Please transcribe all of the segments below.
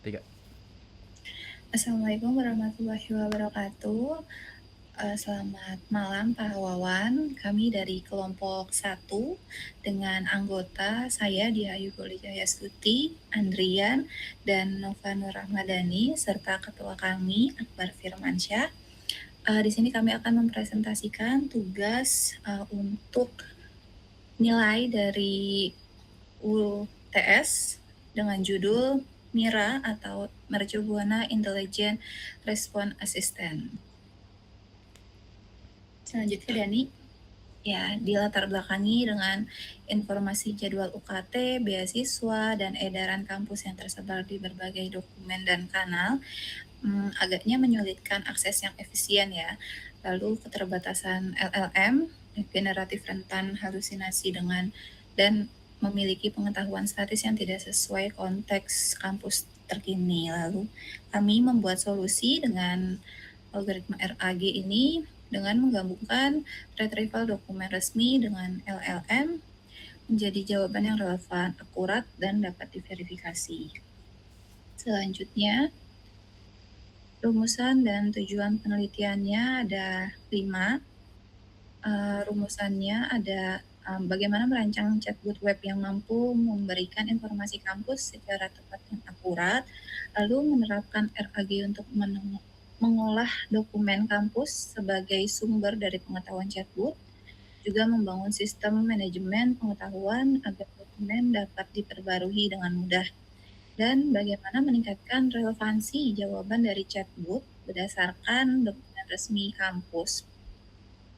Tiga. Assalamualaikum warahmatullahi wabarakatuh. Selamat malam Pak Wawan. Kami dari kelompok 1 dengan anggota saya Diayu Golijaya Stuti, Andrian, dan Nova Nur Rahmadani serta ketua kami Akbar Firmansyah. Di sini kami akan mempresentasikan tugas untuk nilai dari UTS dengan judul MIRA atau Mercubuana Intelligent Response Assistant. Selanjutnya Dani, ya dilatar belakangi dengan informasi jadwal UKT, beasiswa, dan edaran kampus yang tersebar di berbagai dokumen dan kanal, agaknya menyulitkan akses yang efisien ya. Lalu keterbatasan LLM, generatif rentan halusinasi dan memiliki pengetahuan statis yang tidak sesuai konteks kampus terkini. Lalu kami membuat solusi dengan algoritma RAG ini dengan menggabungkan retrieval dokumen resmi dengan LLM menjadi jawaban yang relevan, akurat, dan dapat diverifikasi. Selanjutnya, rumusan dan tujuan penelitiannya ada 5. Rumusannya ada bagaimana merancang chatbot web yang mampu memberikan informasi kampus secara tepat dan akurat, lalu menerapkan RAG untuk mengolah dokumen kampus sebagai sumber dari pengetahuan chatbot, juga membangun sistem manajemen pengetahuan agar dokumen dapat diperbarui dengan mudah, dan bagaimana meningkatkan relevansi jawaban dari chatbot berdasarkan dokumen resmi kampus.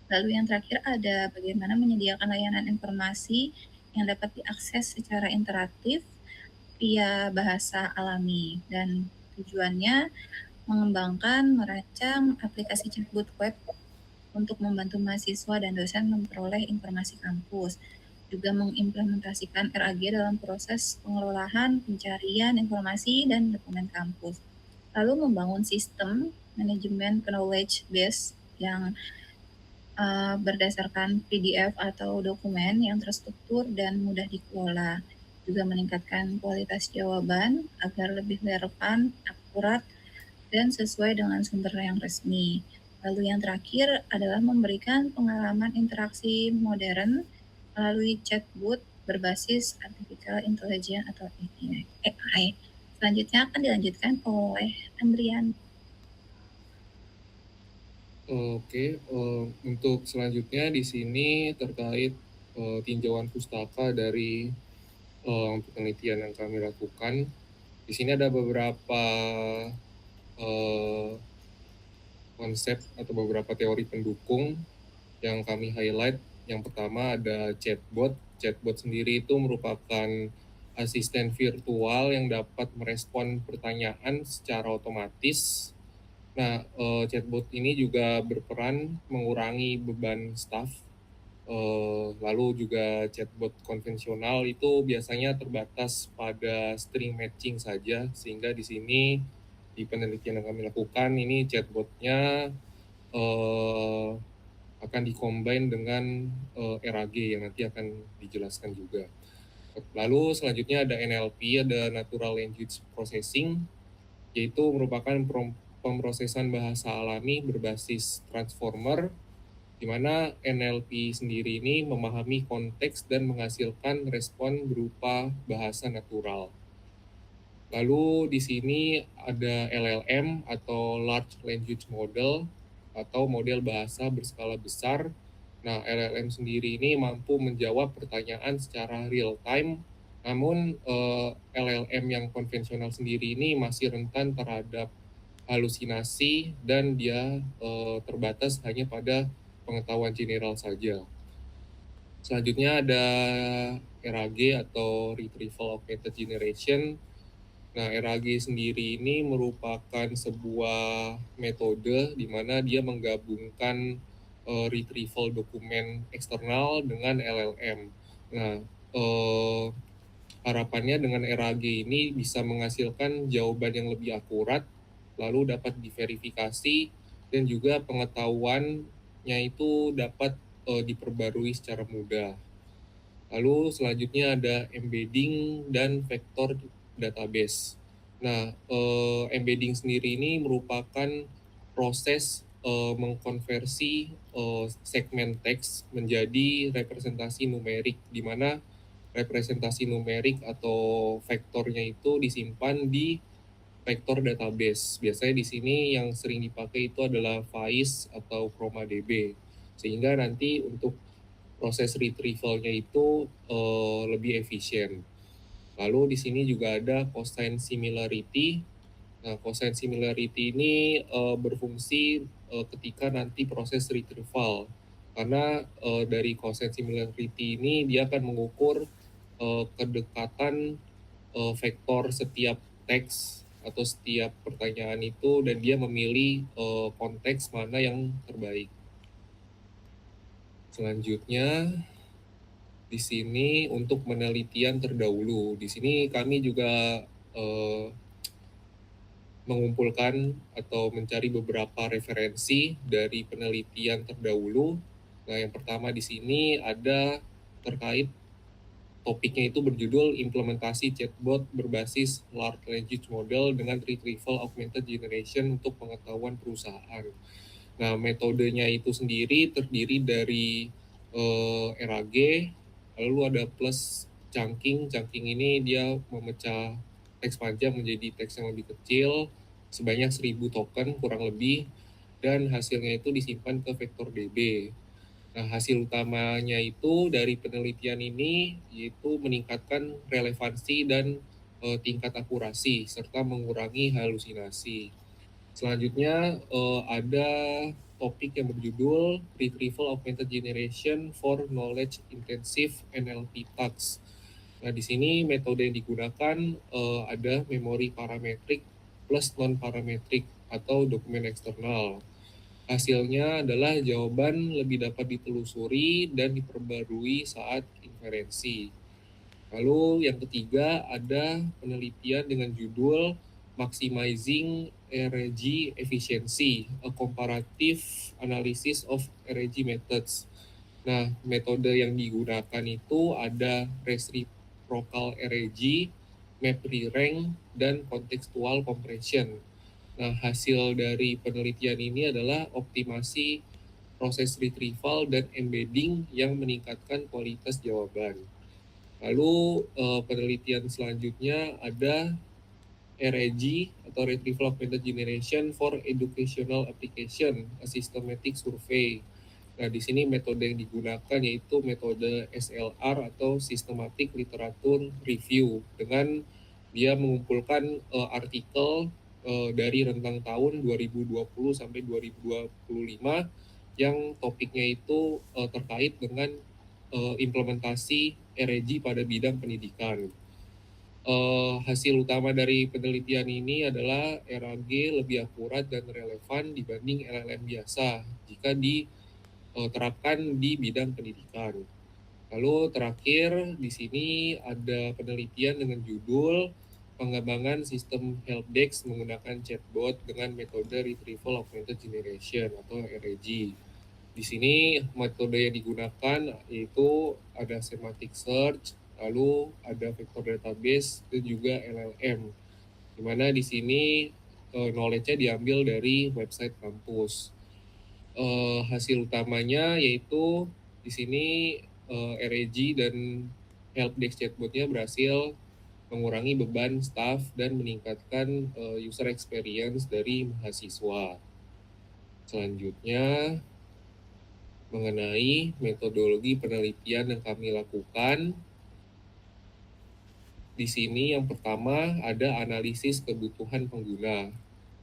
Lalu yang terakhir ada bagaimana menyediakan layanan informasi yang dapat diakses secara interaktif via bahasa alami, dan tujuannya mengembangkan, merancang aplikasi chatbot web untuk membantu mahasiswa dan dosen memperoleh informasi kampus, juga mengimplementasikan RAG dalam proses pengelolaan, pencarian informasi, dan dokumen kampus. Lalu membangun sistem manajemen knowledge base yang berdasarkan PDF atau dokumen yang terstruktur dan mudah dikelola, juga meningkatkan kualitas jawaban agar lebih relevan, akurat, dan sesuai dengan sumber yang resmi. Lalu yang terakhir adalah memberikan pengalaman interaksi modern melalui chatbot berbasis artificial intelligence atau AI. Selanjutnya akan dilanjutkan oleh Andrian. Oke, untuk selanjutnya di sini terkait tinjauan pustaka dari penelitian yang kami lakukan. Di sini ada beberapa konsep atau beberapa teori pendukung yang kami highlight. Yang pertama ada chatbot. Chatbot sendiri itu merupakan asisten virtual yang dapat merespon pertanyaan secara otomatis. Nah, chatbot ini juga berperan mengurangi beban staf. Lalu juga chatbot konvensional itu biasanya terbatas pada string matching saja, sehingga di sini di penelitian yang kami lakukan ini chatbotnya akan dikombin dengan RAG yang nanti akan dijelaskan juga. Lalu selanjutnya ada NLP, ada Natural Language Processing, yaitu merupakan pemrosesan bahasa alami berbasis transformer, di mana NLP sendiri ini memahami konteks dan menghasilkan respon berupa bahasa natural. Lalu di sini ada LLM atau Large Language Model atau model bahasa berskala besar. Nah, LLM sendiri ini mampu menjawab pertanyaan secara real time, namun LLM yang konvensional sendiri ini masih rentan terhadap halusinasi dan dia terbatas hanya pada pengetahuan general saja. Selanjutnya ada RAG atau Retrieval Augmented Generation. Nah, RAG sendiri ini merupakan sebuah metode di mana dia menggabungkan retrieval dokumen eksternal dengan LLM. Nah, harapannya dengan RAG ini bisa menghasilkan jawaban yang lebih akurat, lalu dapat diverifikasi, dan juga pengetahuannya itu dapat diperbarui secara mudah. Lalu selanjutnya ada embedding dan vector database. Nah, embedding sendiri ini merupakan proses, mengkonversi, segmen teks menjadi representasi numerik, di mana representasi numerik atau vektornya itu disimpan di vektor database. Biasanya di sini yang sering dipakai itu adalah Faiz atau ChromaDB. Sehingga nanti untuk proses retrieval-nya itu lebih efisien. Lalu di sini juga ada cosine similarity. Nah, cosine similarity ini berfungsi ketika nanti proses retrieval. Karena dari cosine similarity ini dia akan mengukur kedekatan vektor setiap teks atau setiap pertanyaan itu dan dia memilih konteks mana yang terbaik. Selanjutnya di sini untuk penelitian terdahulu. Di sini kami juga eh, mengumpulkan atau mencari beberapa referensi dari penelitian terdahulu. Nah, yang pertama di sini ada terkait topiknya itu berjudul implementasi chatbot berbasis large language model dengan retrieval augmented generation untuk pengetahuan perusahaan. Nah, metodenya itu sendiri terdiri dari RAG, lalu ada plus chunking. Chunking ini dia memecah teks panjang menjadi teks yang lebih kecil sebanyak 1000 token kurang lebih dan hasilnya itu disimpan ke vektor DB. Nah, hasil utamanya itu dari penelitian ini yaitu meningkatkan relevansi dan tingkat akurasi serta mengurangi halusinasi. Selanjutnya ada topik yang berjudul Retrieval Augmented Generation for Knowledge Intensive NLP Tasks. Nah, di sini metode yang digunakan ada memori parametrik plus non parametrik atau dokumen eksternal. Hasilnya adalah jawaban lebih dapat ditelusuri dan diperbarui saat inferensi. Lalu yang ketiga ada penelitian dengan judul Maximizing RAG Efficiency, a Comparative Analysis of RAG Methods. Nah, metode yang digunakan itu ada reciprocal RAG, map re-rank, dan contextual compression. Nah, hasil dari penelitian ini adalah optimasi proses retrieval dan embedding yang meningkatkan kualitas jawaban. Lalu penelitian selanjutnya ada RAG atau Retrieval Augmented Generation for Educational Application, a Systematic Survey. Nah, di sini metode yang digunakan yaitu metode SLR atau Systematic Literature Review dengan dia mengumpulkan artikel dari rentang tahun 2020 sampai 2025 yang topiknya itu terkait dengan implementasi RAG pada bidang pendidikan. Hasil utama dari penelitian ini adalah RAG lebih akurat dan relevan dibanding LLM biasa jika diterapkan di bidang pendidikan. Lalu terakhir di sini ada penelitian dengan judul pengembangan sistem helpdesk menggunakan chatbot dengan metode Retrieval Augmented Generation atau RAG. Di sini metode yang digunakan yaitu ada semantic search, lalu ada vector database dan juga LLM. Di mana di sini knowledge-nya diambil dari website kampus. Hasil utamanya yaitu di sini RAG dan helpdesk chatbotnya berhasil mengurangi beban staff dan meningkatkan user experience dari mahasiswa. Selanjutnya mengenai metodologi penelitian yang kami lakukan. Di sini yang pertama ada analisis kebutuhan pengguna.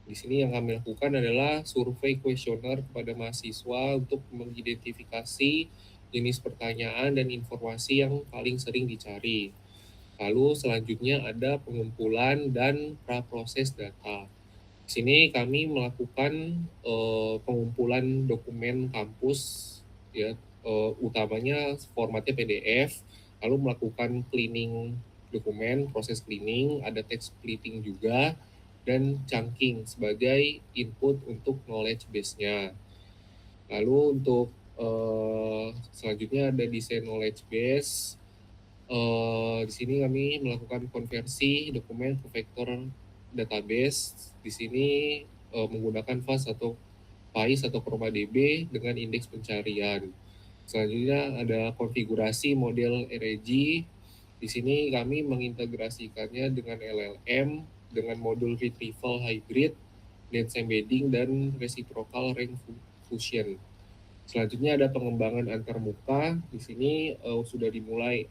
Di sini yang kami lakukan adalah survei kuesioner kepada mahasiswa untuk mengidentifikasi jenis pertanyaan dan informasi yang paling sering dicari. Lalu selanjutnya ada pengumpulan dan praproses data. Di sini kami melakukan pengumpulan dokumen kampus, ya utamanya formatnya PDF, lalu melakukan cleaning dokumen, proses cleaning, ada text splitting juga, dan chunking sebagai input untuk knowledge base-nya. Lalu untuk selanjutnya ada desain knowledge base. Di sini kami melakukan konversi dokumen ke vektor database. Di sini menggunakan FAIS atau ChromaDB dengan indeks pencarian. Selanjutnya ada konfigurasi model RAG. Di sini kami mengintegrasikannya dengan LLM, dengan modul retrieval hybrid, dense embedding, dan reciprocal rank fusion. Selanjutnya ada pengembangan antarmuka. Di sini sudah dimulai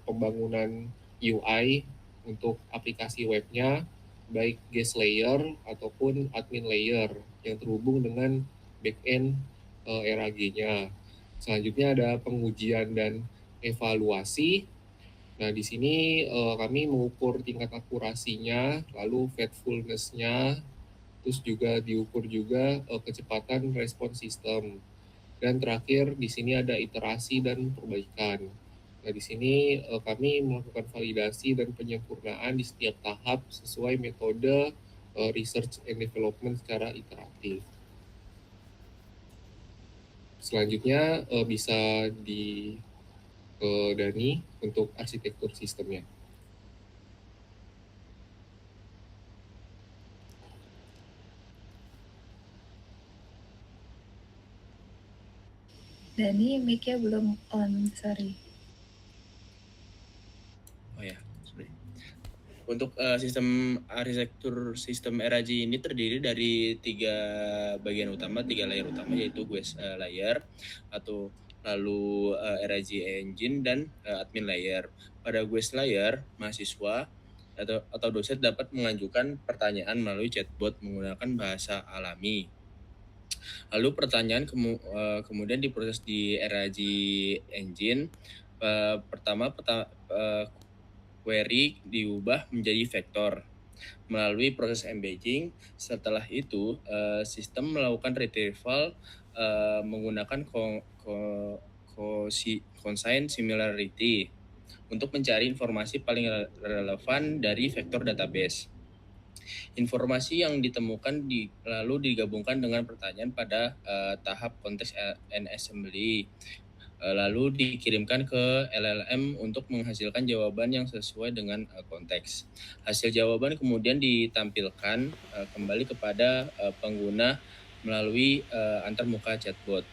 pembangunan UI untuk aplikasi webnya, baik guest layer ataupun admin layer yang terhubung dengan backend RAG-nya. Selanjutnya ada pengujian dan evaluasi. Nah, di sini kami mengukur tingkat akurasinya, lalu faithfulness-nya, terus juga diukur juga kecepatan respon sistem. Dan terakhir di sini ada iterasi dan perbaikan. Nah, di sini kami melakukan validasi dan penyempurnaan di setiap tahap sesuai metode research and development secara iteratif. Selanjutnya bisa di Dani untuk arsitektur sistemnya. Dani, mic-nya belum on, sorry. Oh ya, sorry. Untuk sistem arsitektur sistem RAG ini terdiri dari 3 bagian utama, 3 layer utama, yaitu guest layer atau lalu RAG engine dan admin layer. Pada guest layer, mahasiswa atau dosen dapat mengajukan pertanyaan melalui chatbot menggunakan bahasa alami. Lalu pertanyaan kemudian diproses di RAG engine. Pertama query diubah menjadi vektor melalui proses embedding. Setelah itu sistem melakukan retrieval menggunakan cosine similarity untuk mencari informasi paling relevan dari vektor database. Informasi yang ditemukan lalu digabungkan dengan pertanyaan pada tahap konteks and assembly. Lalu dikirimkan ke LLM untuk menghasilkan jawaban yang sesuai dengan konteks. Hasil jawaban kemudian ditampilkan kembali kepada pengguna melalui antarmuka chatbot.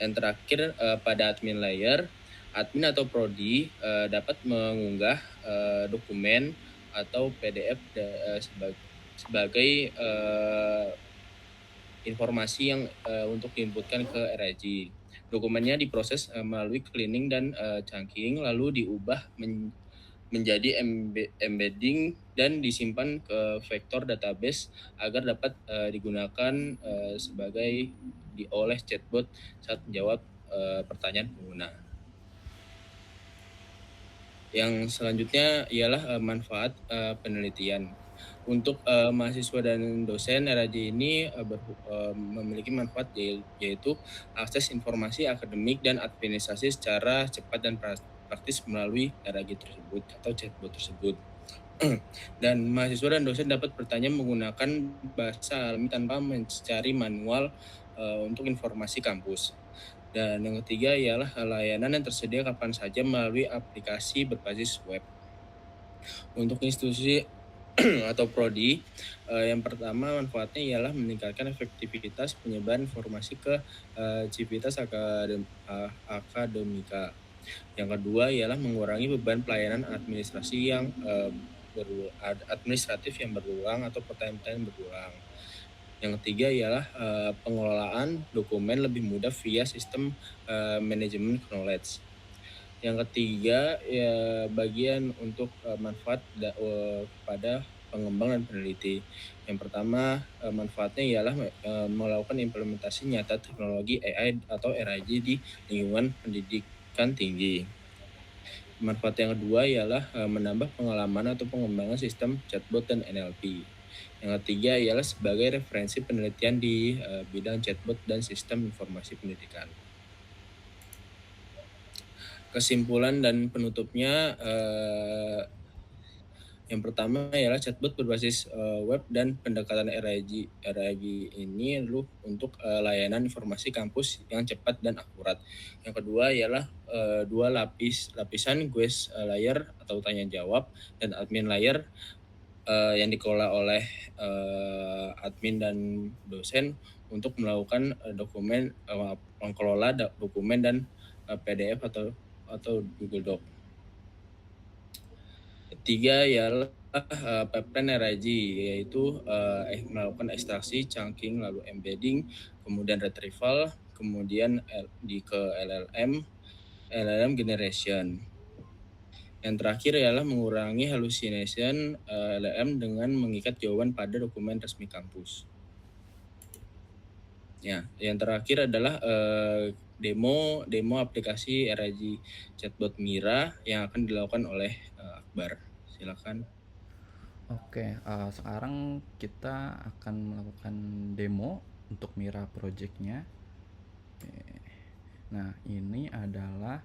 Dan terakhir pada admin layer, admin atau prodi dapat mengunggah dokumen atau PDF sebagai informasi yang untuk diinputkan ke RAG. Dokumennya diproses melalui cleaning dan chunking, lalu diubah menjadi embedding dan disimpan ke vektor database agar dapat digunakan oleh chatbot saat menjawab pertanyaan pengguna. Yang selanjutnya ialah manfaat penelitian. Untuk mahasiswa dan dosen, RAG ini memiliki manfaat yaitu akses informasi akademik dan administrasi secara cepat dan praktis melalui RAG tersebut atau chatbot tersebut. Dan mahasiswa dan dosen dapat bertanya menggunakan bahasa alami tanpa mencari manual untuk informasi kampus. Dan yang ketiga ialah layanan yang tersedia kapan saja melalui aplikasi berbasis web. Untuk institusi atau prodi, yang pertama manfaatnya ialah meningkatkan efektivitas penyebaran informasi ke civitas akademika. Yang kedua ialah mengurangi beban pelayanan administratif yang berulang atau pertanyaan-pertanyaan berulang. Yang ketiga ialah pengelolaan dokumen lebih mudah via sistem manajemen knowledge. Yang ketiga ya bagian untuk manfaat pada pengembang dan peneliti. Yang pertama manfaatnya ialah melakukan implementasi nyata teknologi AI atau RAG di lingkungan pendidikan tinggi. Manfaat yang kedua ialah menambah pengalaman atau pengembangan sistem chatbot dan NLP. Yang ketiga ialah sebagai referensi penelitian di bidang chatbot dan sistem informasi pendidikan. Kesimpulan dan penutupnya, yang pertama ialah chatbot berbasis web dan pendekatan RAG ini untuk layanan informasi kampus yang cepat dan akurat. Yang kedua ialah 2 lapisan guest layer atau tanya jawab dan admin layer yang dikelola oleh, admin dan dosen untuk melakukan, mengelola dokumen dan, PDF atau Google Doc. Ketiga ialah, pipeline RAG, yaitu, melakukan ekstraksi, chunking, lalu embedding, kemudian retrieval, kemudian ke LLM generation. Yang terakhir ialah mengurangi hallucination, LLM dengan mengikat jawaban pada dokumen resmi kampus. Ya, yang terakhir adalah, demo aplikasi RAG Chatbot Mira yang akan dilakukan oleh, Akbar. Silakan. Oke, sekarang kita akan melakukan demo untuk Mira project-nya. Oke. Nah, ini adalah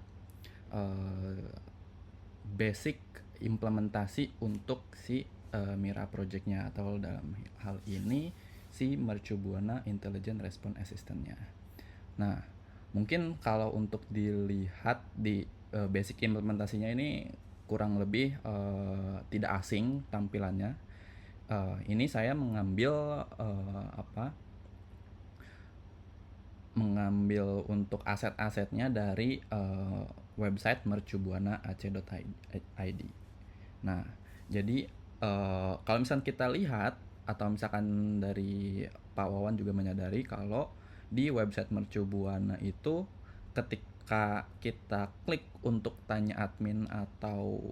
basic implementasi untuk si Mira project-nya, atau dalam hal ini si Mercubuana Intelligent Response Assistant-nya. Nah, mungkin kalau untuk dilihat di basic implementasinya ini kurang lebih tidak asing tampilannya. Ini saya mengambil untuk aset-asetnya dari website mercubuana.ac.id. Nah, jadi kalau misalkan kita lihat, atau misalkan dari Pak Wawan juga menyadari kalau di website Mercubuana itu ketika kita klik untuk tanya admin atau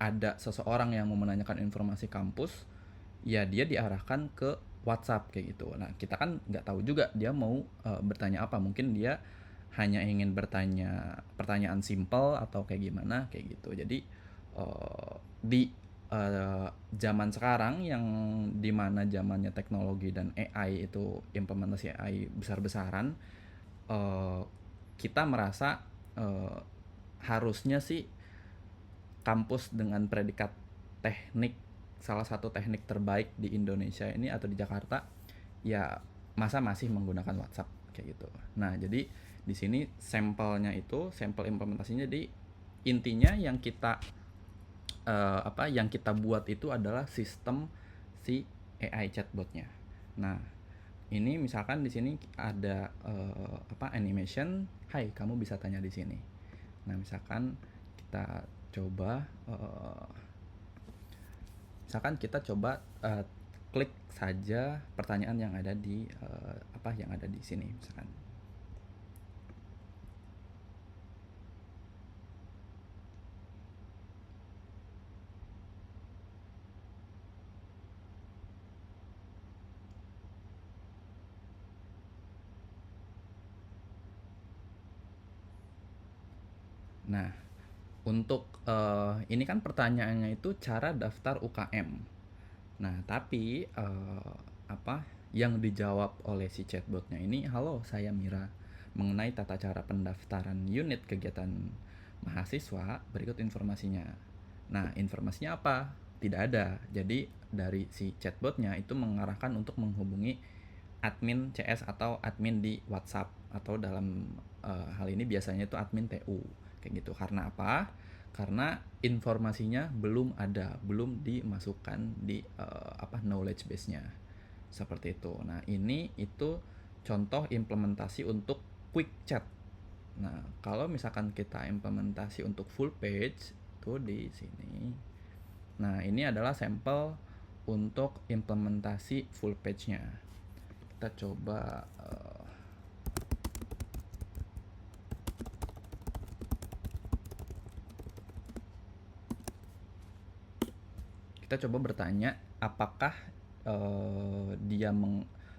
ada seseorang yang mau menanyakan informasi kampus, ya dia diarahkan ke WhatsApp kayak gitu. Nah, kita kan nggak tahu juga dia mau bertanya apa. Mungkin dia hanya ingin bertanya pertanyaan simple atau kayak gimana kayak gitu. Jadi di zaman sekarang yang dimana zamannya teknologi dan AI itu implementasi AI besar-besaran, kita merasa harusnya sih kampus dengan predikat teknik, salah satu teknik terbaik di Indonesia ini atau di Jakarta, ya masa masih menggunakan WhatsApp kayak gitu. Nah, jadi di sini sampel implementasinya. Jadi intinya yang kita yang kita buat itu adalah sistem si AI chatbotnya. Nah, ini misalkan di sini ada animation, "Hai, kamu bisa tanya di sini." Nah, misalkan kita coba klik saja pertanyaan yang ada di sini misalkan. Nah, untuk ini kan pertanyaannya itu cara daftar UKM. Nah, tapi yang dijawab oleh si chatbotnya ini, "Halo, saya Mira. Mengenai tata cara pendaftaran unit kegiatan mahasiswa, berikut informasinya." Nah, informasinya apa? Tidak ada. Jadi dari si chatbotnya itu mengarahkan untuk menghubungi admin CS atau admin di WhatsApp, atau dalam hal ini biasanya itu admin TU kayak gitu. Karena apa? Karena informasinya belum ada, belum dimasukkan di knowledge base-nya seperti itu. Nah, ini itu contoh implementasi untuk quick chat. Nah, kalau misalkan kita implementasi untuk full page tuh di sini. Nah, ini adalah sampel untuk implementasi full page-nya. Kita coba bertanya apakah dia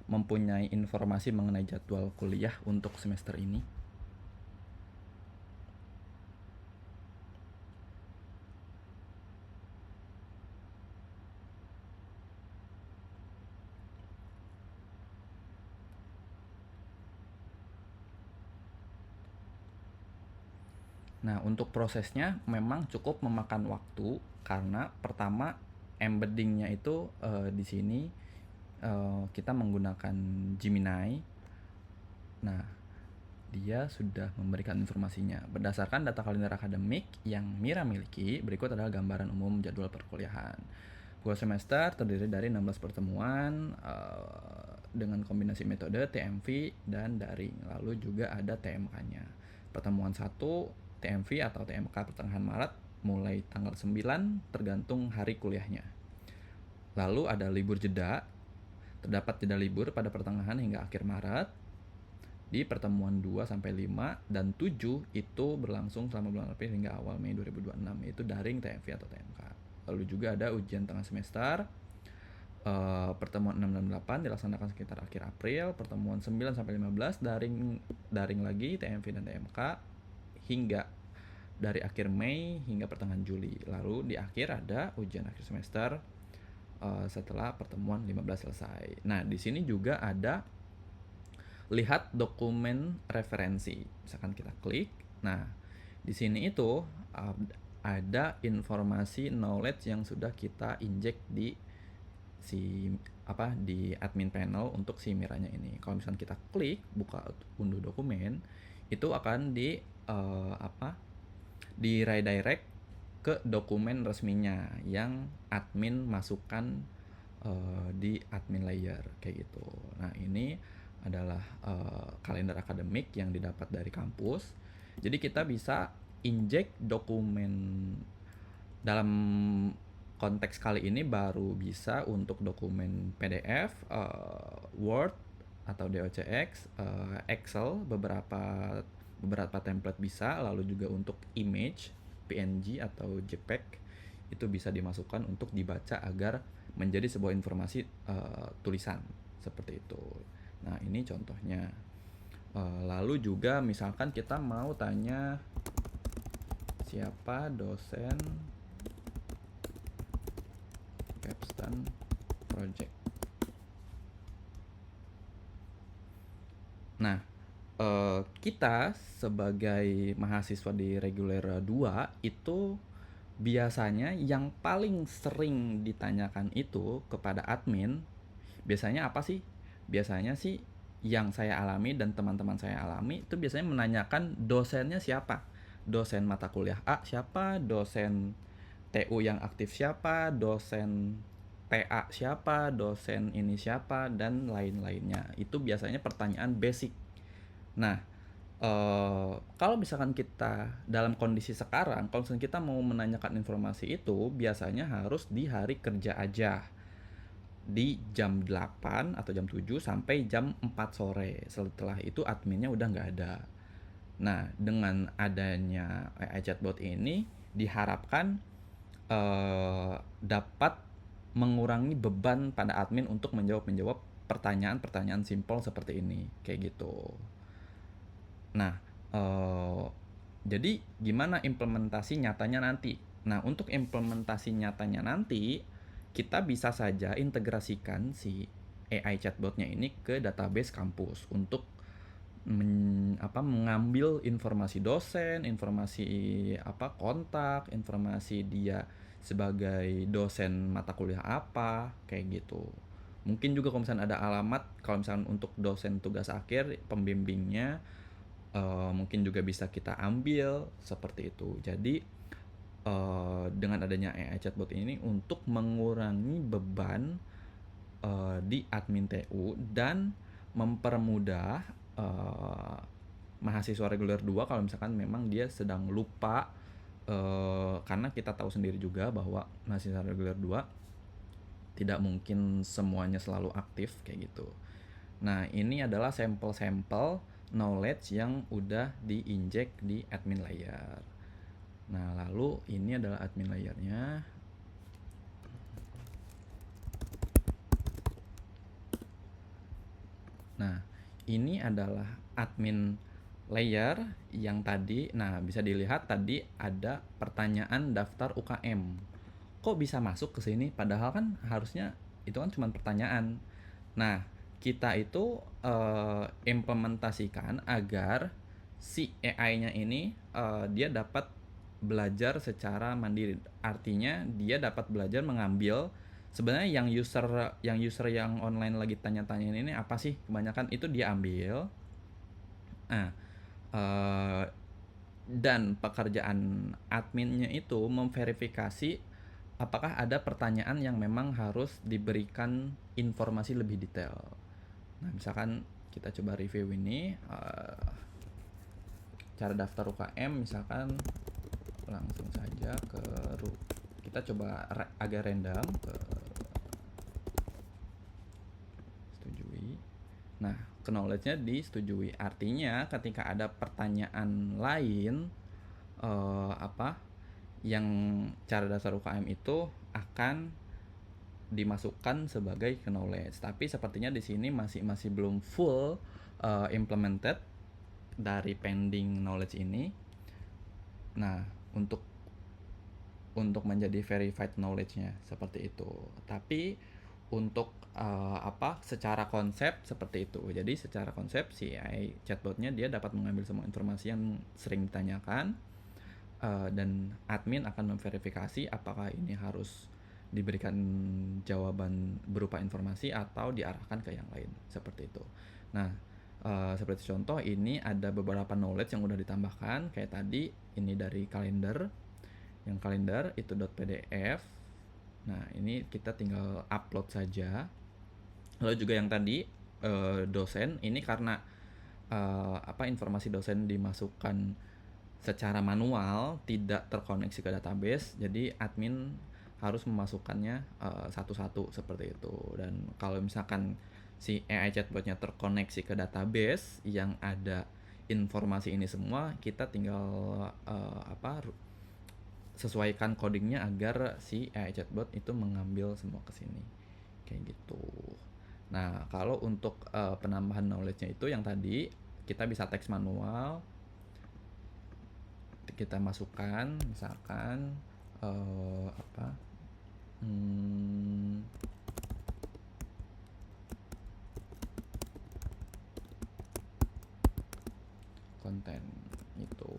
mempunyai informasi mengenai jadwal kuliah untuk semester ini. Nah, untuk prosesnya memang cukup memakan waktu karena pertama embeddingnya itu di sini kita menggunakan Gemini. Nah, dia sudah memberikan informasinya. Berdasarkan data kalender akademik yang Mira miliki, berikut adalah gambaran umum jadwal perkuliahan. Google Semester terdiri dari 16 pertemuan dengan kombinasi metode TMV dan daring. Lalu juga ada TMK-nya. Pertemuan 1 TMV atau TMK pertengahan Maret mulai tanggal 9 tergantung hari kuliahnya. Lalu ada libur jeda. Terdapat jeda libur pada pertengahan hingga akhir Maret. Di pertemuan 2 sampai 5 dan 7 itu berlangsung selama bulan April hingga awal Mei 2026, yaitu daring, TMV atau TMK. Lalu juga ada ujian tengah semester. Pertemuan 6 dan 8 dilaksanakan sekitar akhir April, pertemuan 9 sampai 15 daring lagi TMV dan TMK hingga dari akhir Mei hingga pertengahan Juli. Lalu di akhir ada ujian akhir semester setelah pertemuan 15 selesai. Nah, di sini juga ada lihat dokumen referensi. Misalkan kita klik. Nah, di sini itu ada informasi knowledge yang sudah kita inject di di admin panel untuk si Miranya ini. Kalau misalkan kita klik buka unduh dokumen, itu akan di redirect ke dokumen resminya yang admin masukkan di admin layer kayak gitu. Nah, ini adalah kalender akademik yang didapat dari kampus. Jadi kita bisa inject dokumen dalam konteks kali ini baru bisa untuk dokumen PDF, Word atau DOCX, Excel, beberapa template bisa, lalu juga untuk image, PNG atau JPEG itu bisa dimasukkan untuk dibaca agar menjadi sebuah informasi tulisan seperti itu. Nah, ini contohnya. Lalu juga misalkan kita mau tanya siapa dosen capstone project. Nah, kita sebagai mahasiswa di reguler 2 itu biasanya yang paling sering ditanyakan itu kepada admin biasanya apa sih? Biasanya sih yang saya alami dan teman-teman saya alami itu biasanya menanyakan dosennya siapa? Dosen mata kuliah A siapa? Dosen TU yang aktif siapa? Dosen TA siapa? Dosen ini siapa? Dan lain-lainnya. Itu biasanya pertanyaan basic. Nah, kalau misalkan kita dalam kondisi sekarang, kalau misalkan kita mau menanyakan informasi itu, biasanya harus di hari kerja aja. Di jam 8 atau jam 7 sampai jam 4 sore. Setelah itu adminnya udah nggak ada. Nah, dengan adanya AI chatbot ini diharapkan dapat mengurangi beban pada admin untuk menjawab pertanyaan-pertanyaan simpel seperti ini, kayak gitu. Nah, jadi gimana implementasi nyatanya nanti? Nah, untuk implementasi nyatanya nanti, kita bisa saja integrasikan si AI chatbotnya ini ke database kampus untuk mengambil informasi dosen, informasi kontak, informasi dia sebagai dosen mata kuliah apa, kayak gitu. Mungkin juga kalau misalnya ada alamat, kalau misalnya untuk dosen tugas akhir, pembimbingnya mungkin juga bisa kita ambil seperti itu. Jadi dengan adanya AI chatbot ini untuk mengurangi beban di admin TU dan mempermudah mahasiswa reguler 2 kalau misalkan memang dia sedang lupa, karena kita tahu sendiri juga bahwa mahasiswa reguler 2 tidak mungkin semuanya selalu aktif kayak gitu. Nah, ini adalah sampel-sampel knowledge yang udah diinjek di admin layer. Nah, lalu ini adalah admin layernya. Nah, ini adalah admin layer yang tadi. Nah, bisa dilihat tadi ada pertanyaan daftar UKM. Kok bisa masuk ke sini? Padahal kan harusnya itu kan cuma pertanyaan. Nah, kita itu implementasikan agar si AI-nya ini dia dapat belajar secara mandiri. Artinya dia dapat belajar mengambil sebenarnya yang user yang online lagi tanya-tanya ini apa sih, kebanyakan itu dia ambil. Nah, dan pekerjaan adminnya itu memverifikasi apakah ada pertanyaan yang memang harus diberikan informasi lebih detail. Nah, misalkan kita coba review ini, cara daftar UKM, misalkan langsung saja ke kita coba agak random ke setujui. Nah, knowledge-nya disetujui. Artinya ketika ada pertanyaan lain yang cara dasar UKM itu akan dimasukkan sebagai knowledge. Tapi sepertinya di sini masih belum full implemented dari pending knowledge ini. Nah, untuk menjadi verified knowledge-nya seperti itu. Tapi untuk secara konsep seperti itu. Jadi secara konsep si AI chatbot-nya dia dapat mengambil semua informasi yang sering ditanyakan, dan admin akan memverifikasi apakah ini harus diberikan jawaban berupa informasi atau diarahkan ke yang lain, seperti itu. Nah, seperti contoh ini ada beberapa knowledge yang udah ditambahkan kayak tadi ini dari kalender. Yang kalender itu .pdf. Nah, ini kita tinggal upload saja. Lalu juga yang tadi dosen ini karena informasi dosen dimasukkan secara manual, tidak terkoneksi ke database, jadi admin harus memasukkannya satu-satu seperti itu. Dan kalau misalkan si AI chatbotnya terkoneksi ke database yang ada informasi ini semua, kita tinggal sesuaikan codingnya agar si AI chatbot itu mengambil semua ke sini kayak gitu. Nah, kalau untuk penambahan knowledge-nya itu yang tadi kita bisa teks manual, kita masukkan misalkan konten itu.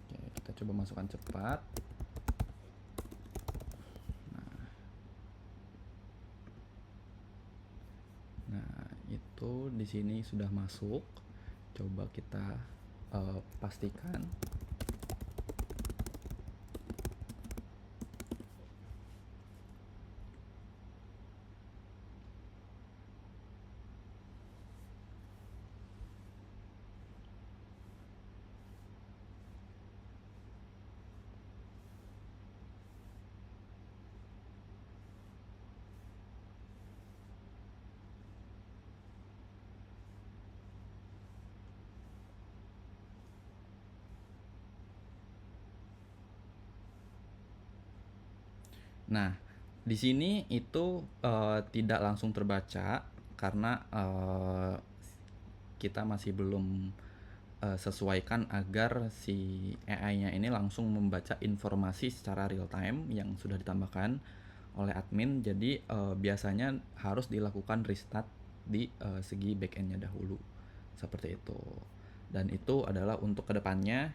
Oke, kita coba masukkan cepat. Nah, itu di sini sudah masuk. Coba kita pastikan. Nah, di sini itu tidak langsung terbaca karena kita masih belum sesuaikan agar si AI-nya ini langsung membaca informasi secara real time yang sudah ditambahkan oleh admin. Jadi biasanya harus dilakukan restart di segi backend-nya dahulu, seperti itu. Dan itu adalah untuk kedepannya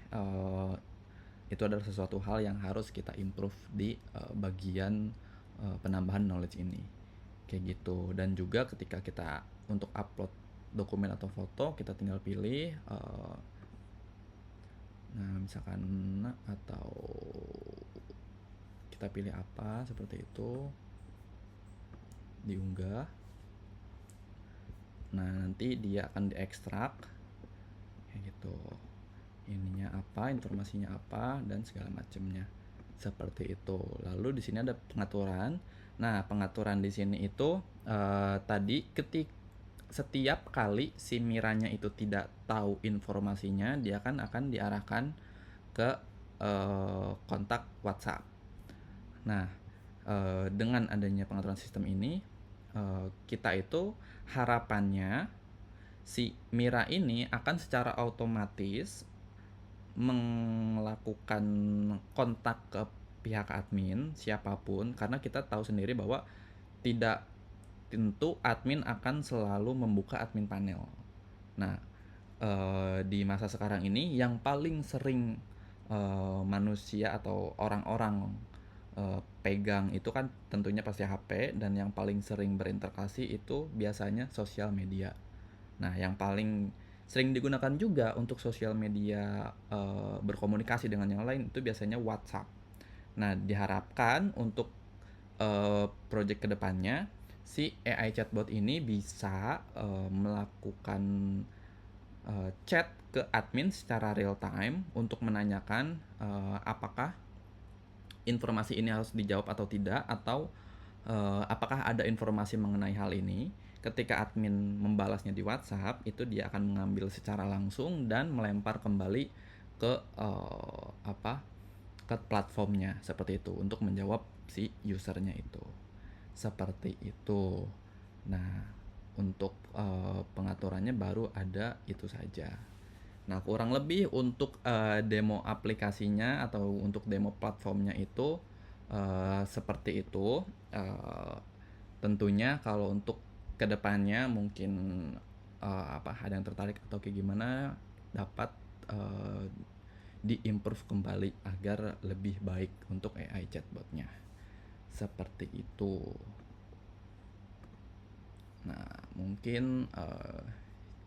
itu adalah sesuatu hal yang harus kita improve di bagian penambahan knowledge ini kayak gitu. Dan juga ketika kita untuk upload dokumen atau foto, kita tinggal pilih nah misalkan atau kita pilih apa seperti itu, diunggah. Nah, nanti dia akan diekstrak kayak gitu, ininya apa, informasinya apa, dan segala macamnya seperti itu. Lalu di sini ada pengaturan. Nah, pengaturan di sini itu tadi setiap kali si Miranya itu tidak tahu informasinya, dia kan akan diarahkan ke kontak WhatsApp. Nah, dengan adanya pengaturan sistem ini, kita itu harapannya si Mira ini akan secara otomatis melakukan kontak ke pihak admin siapapun, karena kita tahu sendiri bahwa tidak tentu admin akan selalu membuka admin panel. Nah, di masa sekarang ini yang paling sering manusia atau orang-orang pegang itu kan tentunya pasti HP, dan yang paling sering berinteraksi itu biasanya sosial media. Nah, yang paling sering digunakan juga untuk sosial media berkomunikasi dengan yang lain itu biasanya WhatsApp. Nah, diharapkan untuk project kedepannya si AI chatbot ini bisa melakukan chat ke admin secara real time untuk menanyakan apakah informasi ini harus dijawab atau tidak, atau apakah ada informasi mengenai hal ini. Ketika admin membalasnya di WhatsApp, itu dia akan mengambil secara langsung dan melempar kembali ke ke platformnya seperti itu untuk menjawab si usernya itu. Seperti itu. Nah, untuk pengaturannya baru ada itu saja. Nah, kurang lebih untuk demo aplikasinya atau untuk demo platformnya itu seperti itu. Tentunya kalau untuk kedepannya mungkin ada yang tertarik atau kayak gimana, dapat diimprove kembali agar lebih baik untuk AI chatbotnya. Seperti itu. Nah, mungkin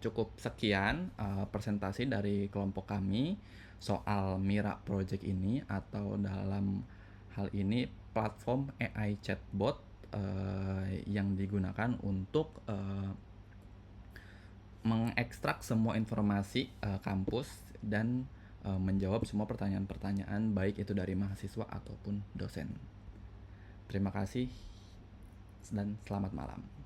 cukup sekian presentasi dari kelompok kami soal Mira Project ini, atau dalam hal ini platform AI chatbot yang digunakan untuk mengekstrak semua informasi kampus dan menjawab semua pertanyaan-pertanyaan baik itu dari mahasiswa ataupun dosen. Terima kasih dan selamat malam.